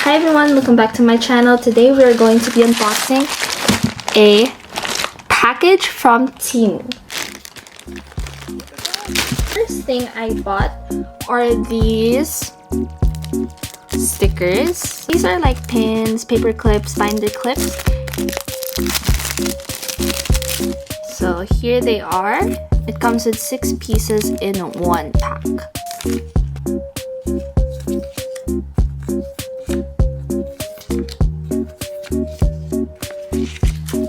Hi everyone, welcome back to my channel. Today we are going to be unboxing a package from Temu. First thing I bought are these stickers. These are like pins, paper clips, binder clips. So here they are. It comes with 6 pieces in one pack.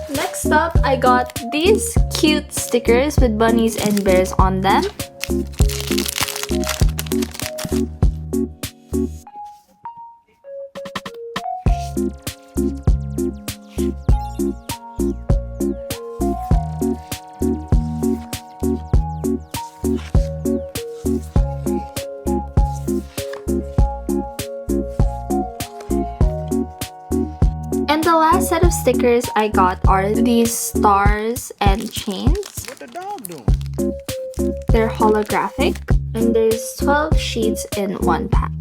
Next up, I got these cute stickers with bunnies and bears on them. And the last set of stickers I got are these stars and chains. What the dog doing? They're holographic, and there's 12 sheets in one pack.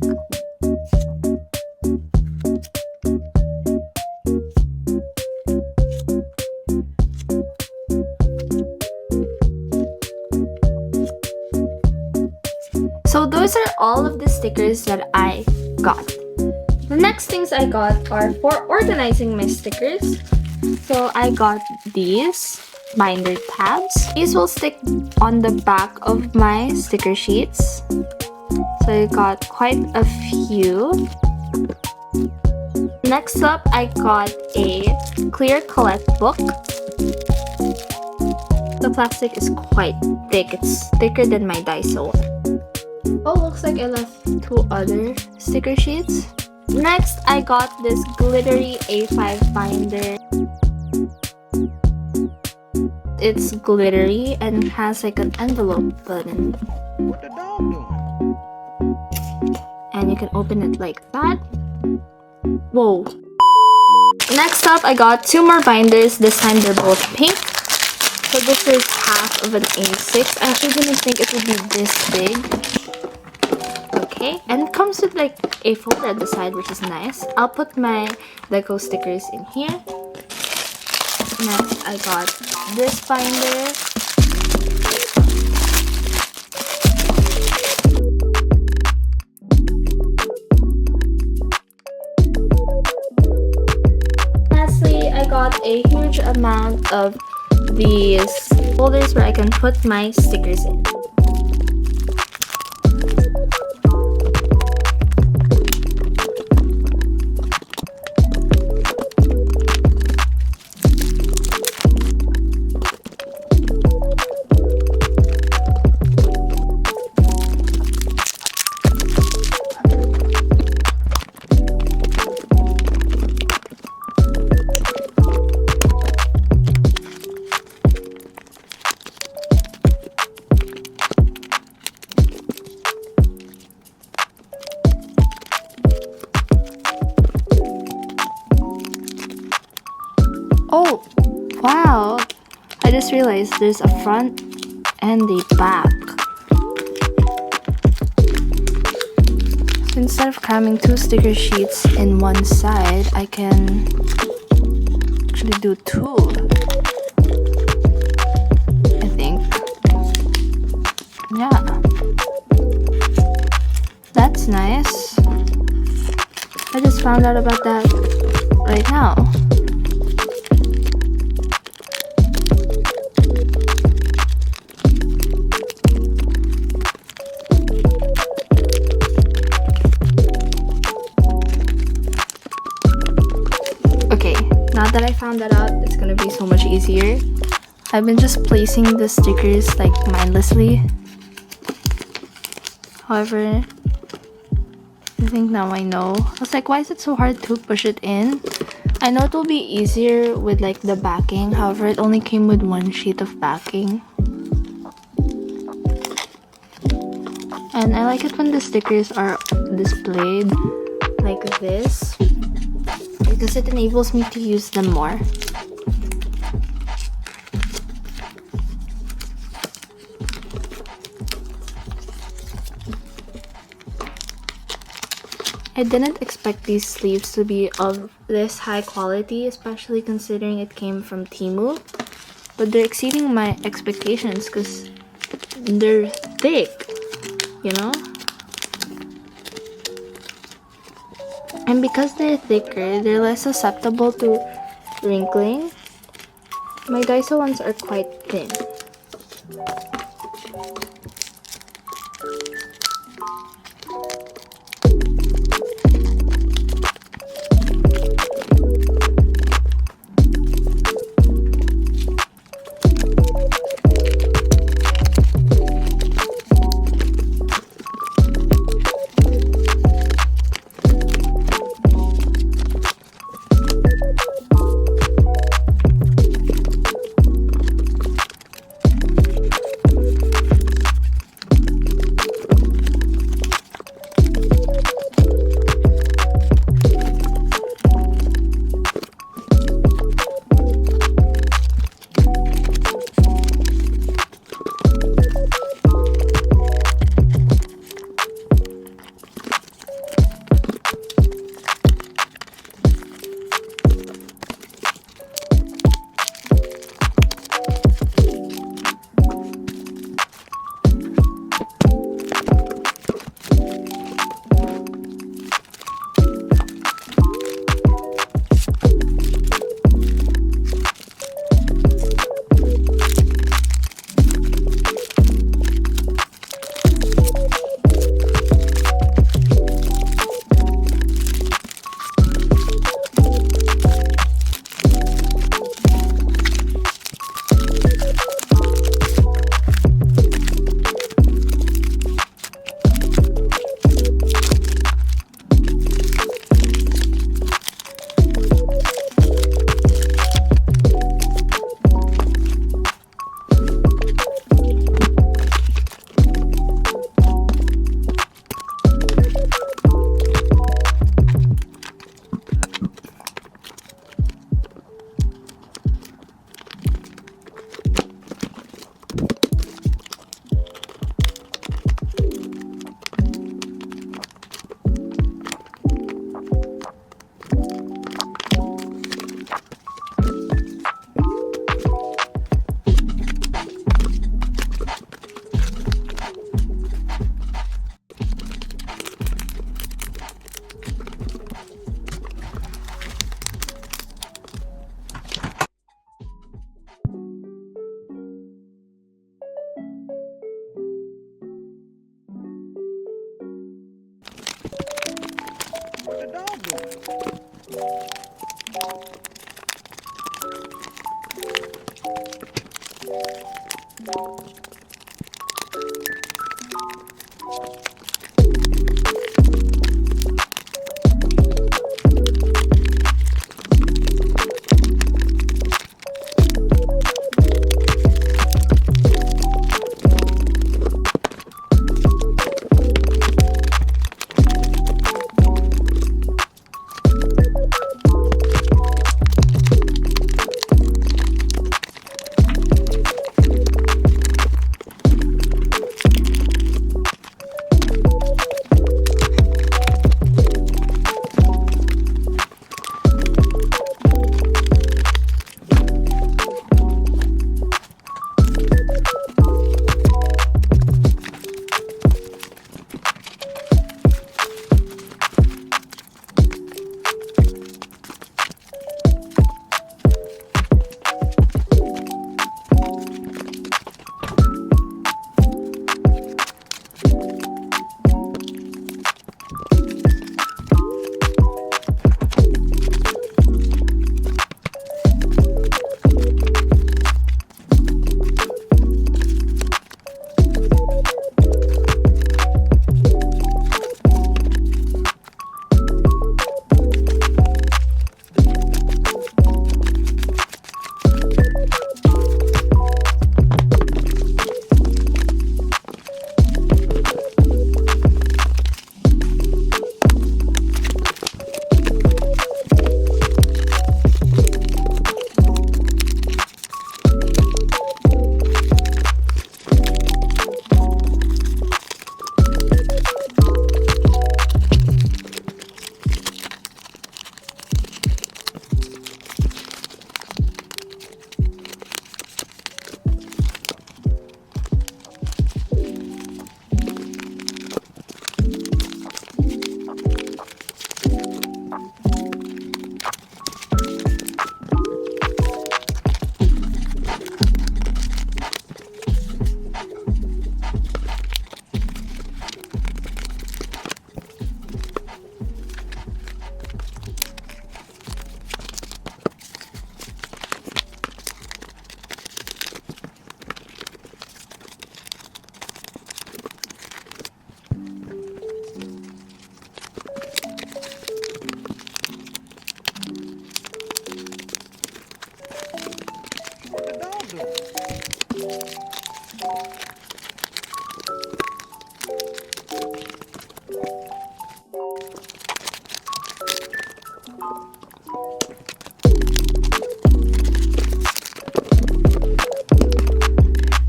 So those are all of the stickers that I got. The next things I got are for organizing my stickers. So I got these binder tabs. These will stick on the back of my sticker sheets. So I got quite a few. Next up, I got a clear collect book. The plastic is quite thick. It's thicker than my Daiso one. Oh, looks like I left 2 other sticker sheets. Next, I got this glittery A5 binder. It's glittery and has like an envelope button. What the dog doing? And you can open it like that. Whoa. Next up, I got 2 more binders. This time they're both pink. So this is half of an A6. I actually didn't think it would be this big. Okay, and it comes with like a folder at the side, which is nice. I'll put my deco stickers in here. Next, I got this binder. Lastly, I got a huge amount of these folders where I can put my stickers in. Oh, wow! I just realized there's a front and a back. So instead of cramming 2 sticker sheets in one side, I can actually do 2. I think. Yeah. That's nice. I just found out about that right now. Okay, now that I found that out, it's gonna be so much easier. I've been just placing the stickers like mindlessly. However, I think now I know. I was like, why is it so hard to push it in? I know it will be easier with like the backing. However, it only came with 1 sheet of backing. And I like it when the stickers are displayed like this, because it enables me to use them more. I didn't expect these sleeves to be of this high quality, especially considering it came from Temu. But they're exceeding my expectations because they're thick, you know? And because they're thicker, they're less susceptible to wrinkling. My Daiso ones are quite thin.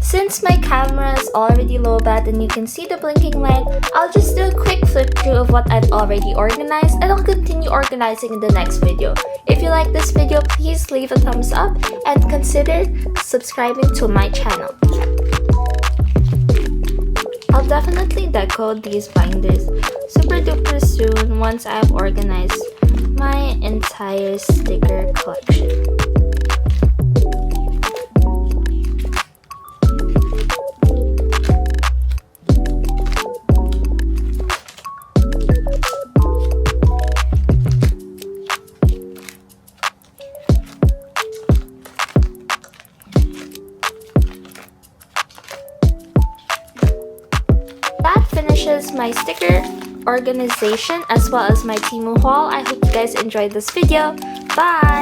Since my camera is already low bat and you can see the blinking light, I'll just do a quick flip through of what I've already organized and I'll continue organizing in the next video. If you like this video, please leave a thumbs up and consider subscribing to my channel. I'll definitely deco these binders super duper soon once I've organized my entire sticker collection. That finishes my sticker organization as well as my Temu haul. I hope you guys enjoyed this video. Bye!